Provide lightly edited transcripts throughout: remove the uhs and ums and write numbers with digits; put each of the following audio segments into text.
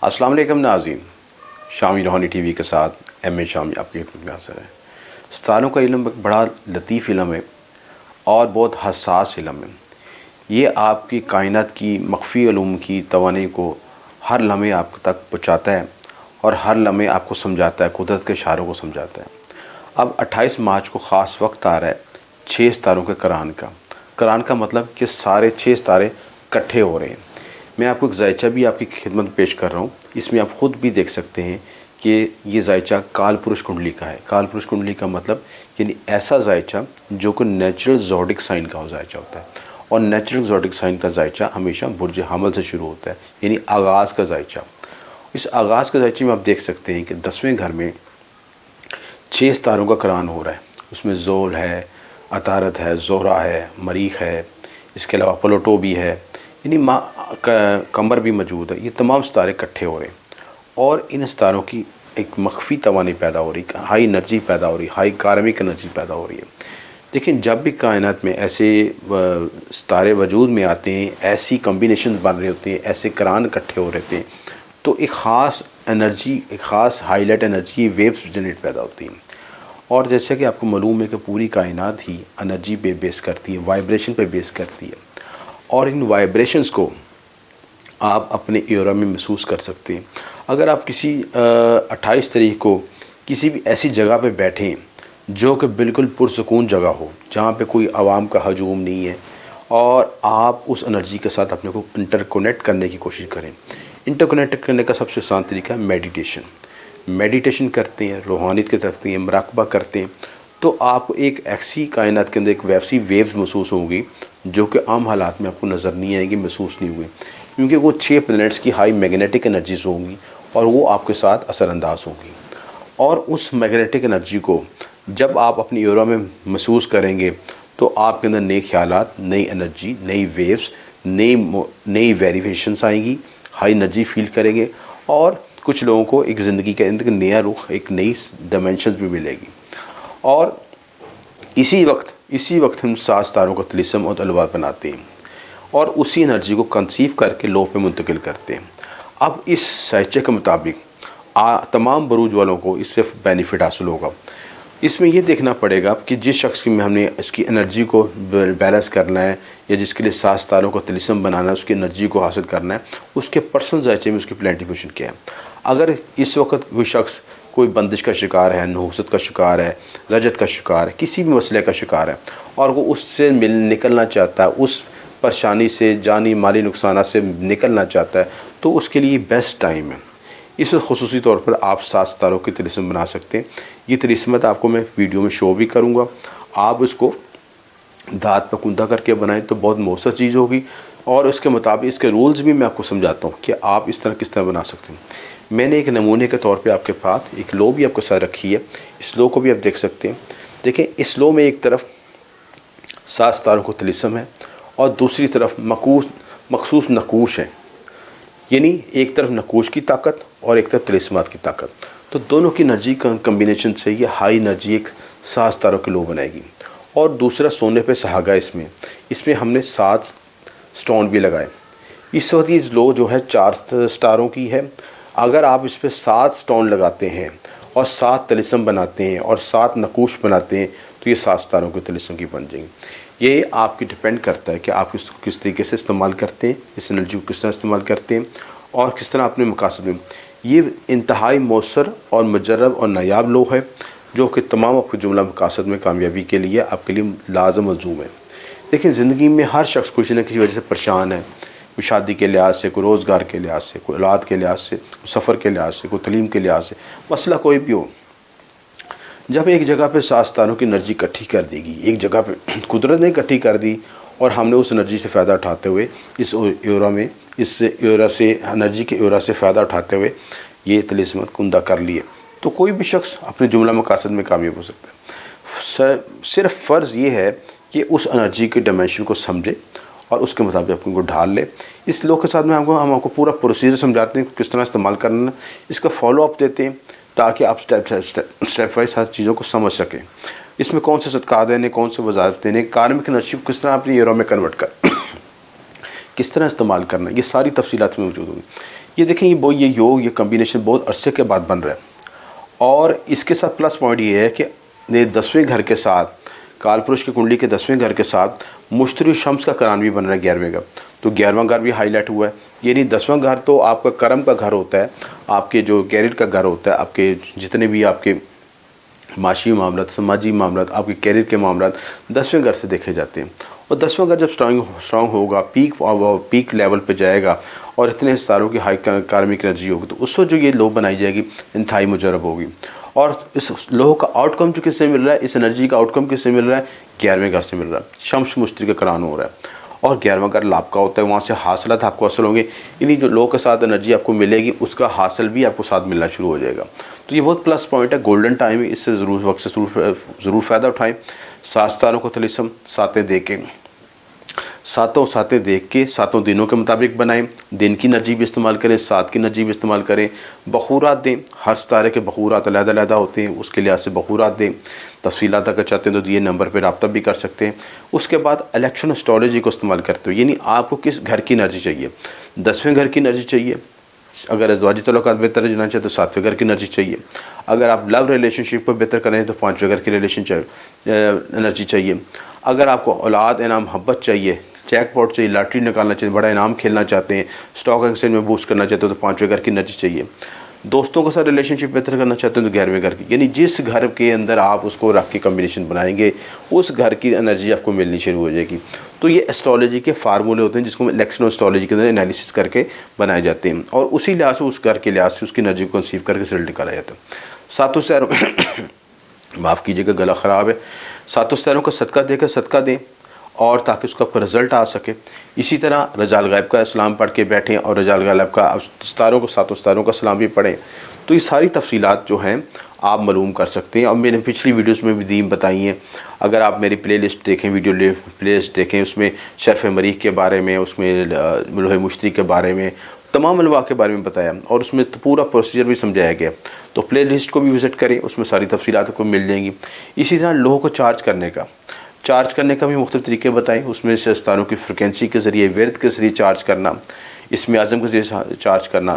अस्सलाम वालेकुम नाज़रीन, शामी रूहानी टीवी के साथ एम ए शामी आपकी खिदमत में हाज़िर है। सितारों का इल्म एक बड़ा लतीफ़ इल्म है और बहुत हसास इल्म है। ये आपकी कायनात की मख्फ़ी उलूम की तवानाई को हर लम्हे आप तक पहुँचाता है और हर लम्हे आपको समझाता है, कुदरत के इशारों को समझाता है। अब 28 मार्च को ख़ास वक्त आ रहा है 6 सितारों के क़ुरान का। क़ुरान का मतलब कि सारे 6 सितारे इकट्ठे हो रहे हैं। मैं आपको एक जायचा भी आपकी खिदमत में पेश कर रहा हूँ। इसमें आप ख़ुद भी देख सकते हैं कि ये जायचा काल पुरुष कुंडली का है। काल पुरुष कुंडली का मतलब यानी ऐसा जायचा जो कि नेचुरल ज़ोडिक साइन का जायचा होता है, और नेचुरल ज़ोडिक साइन का जायचा हमेशा बुर्ज हमल से शुरू होता है, यानी आगाज़ का जायचा। इस आगाज़ के जायचे में आप देख सकते हैं कि 10वें घर में 6 सितारों का क़ुरान हो रहा है। उसमें ज़ोल है, अतारत है, ज़ोहरा है, मरीख है, इसके अलावा प्लूटो भी है, यानी कमर भी मौजूद है। ये तमाम सितारे इकट्ठे हो रहे हैं और इन सितारों की एक मख्फी तवानी पैदा हो रही है, हाई एनर्जी पैदा हो रही है, हाई कार्मिक एनर्जी पैदा हो रही है। लेकिन जब भी कायनात में ऐसे सितारे वजूद में आते हैं, ऐसी कम्बिनेशन बन रही होती हैं, ऐसे क़ुरान इकट्ठे हो रहते हैं, तो एक ख़ास एनर्जी, एक ख़ास हाईलाइट एनर्जी, वेव्स जनरेट पैदा होती हैं। और जैसे कि आपको मालूम है कि पूरी कायनात ही एनर्जी पे बेस करती है, वाइब्रेशन पे बेस करती है, और इन वाइब्रेशंस को आप अपने एरा में महसूस कर सकते हैं। अगर आप किसी 28 तारीख को किसी भी ऐसी जगह पे बैठें जो कि बिल्कुल पुरसकून जगह हो, जहाँ पे कोई आवाम का हजूम नहीं है, और आप उस एनर्जी के साथ अपने को इंटरकनेक्ट करने की कोशिश करें। इंटरकनेक्ट करने का सबसे आसान तरीका है मेडिटेशन। मेडिटेशन करते हैं, रूहानियत की तरफ हैं, मुराकबा करते हैं, तो आपको एक ऐसी कायनात के अंदर एक वैसी वेव्स महसूस होंगी जो कि आम हालात में आपको नज़र नहीं आएगी, महसूस नहीं हुई, क्योंकि वो 6 प्लैनेट्स की हाई मैग्नेटिक एनर्जीज होंगी और वो आपके साथ असरअंदाज होंगी। और उस मैग्नेटिक एनर्जी को जब आप अपनी एरा में महसूस करेंगे तो आपके अंदर नए ख्यालात, नई एनर्जी, नई वेव्स, नई वेरिएशंस आएंगी, हाई एनर्जी फील करेंगे, और कुछ लोगों को एक ज़िंदगी के अंदर नया रुख, एक नई डायमेंशन भी मिलेगी। और इसी वक्त हम 7 सितारों का तिलिस्म और तलवार बनाते हैं और उसी एनर्जी को कंसीव करके लो पे मुंतकिल करते हैं। अब इस साइचे के मुताबिक तमाम बरूज वालों को इससे बेनिफिट हासिल होगा। इसमें यह देखना पड़ेगा कि जिस शख्स की में हमने इसकी एनर्जी को बैलेंस करना है, या जिसके लिए 7 सितारों का तिलिस्म बनाना है, उसकी एनर्जी को हासिल करना है, उसके पर्सनल जायचे में उसकी प्लानिंग पोजीशन क्या है। अगर इस वक्त कोई शख्स कोई बंदिश का शिकार है, नहुसत का शिकार है, रजत का शिकार है, किसी भी मसले का शिकार है, और वो उससे निकलना चाहता है, उस परेशानी से, जानी माली नुकसान से निकलना चाहता है, तो उसके लिए बेस्ट टाइम है। इस ख़ुसूसी तौर पर आप 7 सितारों की तिलिस्म बना सकते हैं। ये तिलिस्मत आपको मैं वीडियो में शो भी करूँगा। आप इसको दाँत पर कुंदा करके बनाएं तो बहुत मौसर चीज़ होगी, और इसके मुताबिक इसके रूल्स भी मैं आपको समझाता हूँ कि आप इस तरह किस तरह बना सकते हैं। मैंने एक नमूने के तौर पे आपके पास एक लो भी आपके साथ रखी है। इस लो को भी आप देख सकते हैं। देखें, इस लो में एक तरफ 7 सितारों को तिलिस्म है और दूसरी तरफ मखसूस नकूश है, यानी एक तरफ नकूश की ताकत और एक तरफ तिलिस्मात की ताकत। तो दोनों की एनर्जी कम्बिनेशन से ये हाई एनर्जी एक 7 सितारों की लो बनाएगी। और दूसरा सोने पे सहागा, इसमें हमने 7 स्टोन भी लगाए। इस वक्त ये लो जो है 4 सितारों की है। अगर आप इस पर 7 स्टोन लगाते हैं और 7 तिलिस्म बनाते हैं और 7 नकूश बनाते हैं, तो ये 7 सितारों के तिलिस्म की बन जाएंगी। ये आपकी डिपेंड करता है कि आप इसको किस तरीके से इस्तेमाल करते हैं, इस एनर्जी को किस तरह इस्तेमाल करते हैं, और किस तरह अपने मकासद में। ये इंतहाई मौसर और मुजर्रब और नायाब लो है, जो कि तमाम आपके जुमला मकासद में कामयाबी के लिए आपके लिए लाज़िम मलज़ूम है। देखिए, ज़िंदगी में हर शख्स किसी न किसी वजह से परेशान है, कोई शादी के लिहाज से, कोई रोज़गार के लिहाज से, कोई औलाद के लिहाज से, कोई सफ़र के लिहाज से, कोई तलीम के लिहाज से, मसला कोई भी हो। जब एक जगह पे 7 सितारों की एनर्जी इकट्ठी कर देगी, एक जगह पे कुदरत ने इकट्ठी कर दी, और हमने उस एनर्जी से फ़ायदा उठाते हुए इस एरा से एनर्जी के एरा से फ़ायदा उठाते हुए ये तिलिस्मत कुंदा कर लिए, तो कोई भी शख्स अपने जुमला मकासद में कामयाब हो सकता है। सिर्फ फ़र्ज़ ये है कि उस एनर्जी के डायमेंशन को समझे और उसके मुताबिक आप उनको ढाल ले। इस लोग के साथ में हम आपको पूरा प्रोसीजर समझाते हैं, किस तरह इस्तेमाल करना, इसका फॉलो अप देते हैं, ताकि आप स्टेप वाइज हर चीज़ों को समझ सकें। इसमें कौन से सदका देने, कौन से वज़ाइफ देने, कार्मिक एनर्जी को किस तरह अपनी एरा में कन्वर्ट कर किस तरह इस्तेमाल करना, ये सारी तफसीलात में मौजूद होंगी। یہ دیکھیں یہ یوگ یہ کمبینیشن بہت عرصے کے بعد بن رہا ہے، اور اس کے ساتھ پلس پوائنٹ یہ ہے کہ 10ویں گھر کے ساتھ کال پرش کی کنڈلی کے 10ویں گھر کے ساتھ مشتری شمس کا کران بھی بن رہا ہے 11ویں گھر، تو 11واں گھر بھی ہائی لائٹ ہوا ہے. یعنی 10واں گھر تو آپ کا کرم کا گھر ہوتا ہے، آپ کے جو کیریئر کا گھر ہوتا ہے، آپ کے جتنے بھی آپ کے معاشی معاملات، سماجی معاملات، آپ کے کیریئر کے معاملات 10ویں گھر سے دیکھے جاتے ہیں. اور 10واں گھر جب اسٹرانگ ہوگا، پیک لیول پہ جائے گا اور اتنے ستاروں کی ہائی کارمک انرجی ہوگی، تو اس وقت جو یہ لو بنائی جائے گی انتہائی مجرب ہوگی. اور اس لو کا آؤٹ کم جو کس سے مل رہا ہے، اس انرجی کا آؤٹ کم کس سے مل رہا ہے، 11ویں گھر سے مل رہا ہے. شمس مشتری کا کران ہو رہا ہے، اور 11واں گھر لاب کا ہوتا ہے، وہاں سے حاصلات آپ کو حاصل ہوں گے. یعنی جو لو کے ساتھ انرجی آپ کو ملے گی، اس کا حاصل بھی آپ کو ساتھ ملنا شروع ہو جائے گا. تو یہ بہت پلس پوائنٹ ہے، گولڈن ٹائم ہے، اس سے وقت سے ضرور فائدہ اٹھائیں. 7 ستاروں کو طلسم ساتیں دیکھ کے 7 دنوں کے مطابق بنائیں. دن کی انرجی بھی استعمال کریں، 7 کی انرجی بھی استعمال کریں. بخورات دیں، ہر ستارے کے بخورات علیحدہ علیحدہ ہوتے ہیں، اس کے لحاظ سے بخورات دیں. تفصیلات اگر چاہتے ہیں تو یہ نمبر پہ رابطہ بھی کر سکتے ہیں. اس کے بعد الیکشن اسٹرالوجی کو استعمال کرتے ہو، یعنی آپ کو کس گھر کی انرجی چاہیے. 10ویں گھر کی انرجی چاہیے، اگر ازواجی تعلقات بہتر جانا چاہتے تو 7ویں گھر کی انرجی چاہیے. اگر آپ لو ریلیشن شپ کو بہتر کریں تو 5ویں گھر کی انرجی چاہیے. اگر آپ کو اولاد انعام محبت چاہیے، جیک پاٹ چاہیے، لاٹری نکالنا چاہیے، بڑا انعام کھیلنا چاہتے ہیں، اسٹاک ایکسچینج میں بوسٹ کرنا چاہتے ہو تو 5ویں گھر کی انرجی چاہیے. دوستوں کے ساتھ ریلیشن شپ بہتر کرنا چاہتے ہیں تو 11ویں گھر کی. یعنی جس گھر کے اندر آپ اس کو رکھ کے کمبینیشن بنائیں گے، اس گھر کی انرجی آپ کو ملنی شروع ہو جائے گی. تو یہ اسٹرالوجی کے فارمولے ہوتے ہیں جس کو الیکشن اسٹرالوجی کے اندر انالیسس کر کے بنائے جاتے ہیں، اور اسی لحاظ سے اس گھر کے لحاظ سے اس کی انرجی کو کنسیو کر کے رزلٹ نکالا جاتا ہے. 7 ستاروں معاف کیجیے گا گلا خراب ہے. 7 ستاروں کا صدقہ دے کر صدقہ دیں، اور تاکہ اس کا رزلٹ آ سکے. اسی طرح رجال غائب کا سلام پڑھ کے بیٹھیں، اور رجال غائب کا 7 ستاروں کا سلام بھی پڑھیں. تو یہ ساری تفصیلات جو ہیں آپ معلوم کر سکتے ہیں، اور میں نے پچھلی ویڈیوز میں بھی دیم بتائی ہیں. اگر آپ میری پلے لسٹ دیکھیں، ویڈیو پلے لسٹ دیکھیں، اس میں شرف مریخ کے بارے میں، اس میں لوح مشتری کے بارے میں، تمام انواع کے بارے میں بتایا، اور اس میں پورا پروسیجر بھی سمجھایا گیا. تو پلے لسٹ کو بھی وزٹ کریں، اس میں ساری تفصیلات کو مل جائیں گی. اسی طرح لوح کو چارج کرنے کا بھی مختلف طریقے بتائیں. اس میں سے ستاروں کی فریکوینسی کے ذریعے، ورد کے ذریعے چارج کرنا، اسم اعظم کے ذریعے چارج کرنا،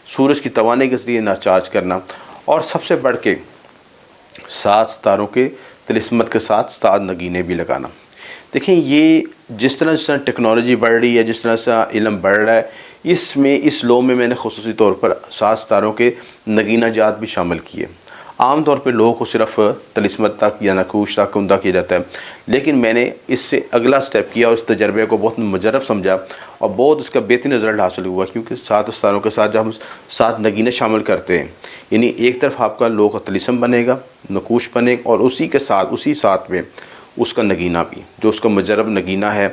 سورج کی توانائی کے ذریعے چارج کرنا، اور سب سے بڑھ کے 7 ستاروں کے طلسمت کے ساتھ 7 نگینے بھی لگانا. دیکھیں یہ جس طرح ٹیکنالوجی بڑھ رہی ہے، جس طرح سے علم بڑھ رہا ہے، اس لو میں میں نے خصوصی طور پر 7 ستاروں کے نگینہ جات بھی شامل کیے. عام طور پہ لوگوں کو صرف طلسمت تک یا نقوش تک عمدہ کیا جاتا ہے، لیکن میں نے اس سے اگلا سٹیپ کیا، اور اس تجربے کو بہت مجرب سمجھا، اور بہت اس کا بہترین رزلٹ حاصل ہوا. کیونکہ 7 ستاروں کے ساتھ جب ہم 7 نگینے شامل کرتے ہیں، یعنی ایک طرف آپ کا لو کا طلسم بنے گا، نقوش بنے گا، اور اسی ساتھ میں اس کا نگینہ بھی، جو اس کا مجرب نگینہ ہے،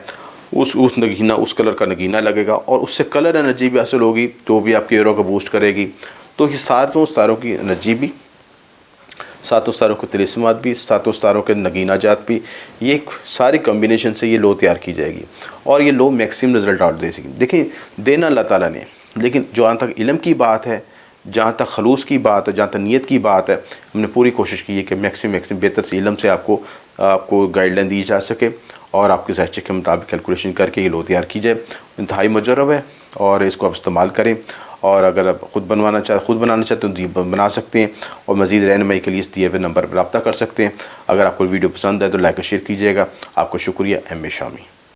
اس کلر کا نگینہ لگے گا، اور اس سے کلر انرجی بھی حاصل ہوگی، جو بھی آپ کے ایرو کو بوسٹ کرے گی. تو یہ 7 ستاروں کی انرجی بھی، 7 ستاروں کے طلسمات بھی، 7 ستاروں کے نگینہ جات بھی، یہ ایک ساری کمبینیشن سے یہ لو تیار کی جائے گی، اور یہ لو میکسیمم رزلٹ آؤٹ دے سکے. دیکھیں دینا اللہ تعالیٰ نے، لیکن جہاں تک علم کی بات ہے، جہاں تک خلوص کی بات ہے، جہاں تک نیت کی بات ہے، ہم نے پوری کوشش کی ہے کہ میکسیمم بہتر سے علم سے آپ کو گائیڈ لائن دی جا سکے، اور آپ کے ذائقے کے مطابق کیلکولیشن کر کے یہ لو تیار کی جائے. انتہائی مجرب ہے، اور اس کو آپ استعمال کریں. اور اگر آپ خود بنانا چاہتے ہیں تو بنا سکتے ہیں، اور مزید رہنمائی کے لیے اس دیے ہوئے نمبر پر رابطہ کر سکتے ہیں. اگر آپ کو ویڈیو پسند ہے تو لائک اور شیئر کیجیے گا. آپ کو شکریہ. ایم اے شامی.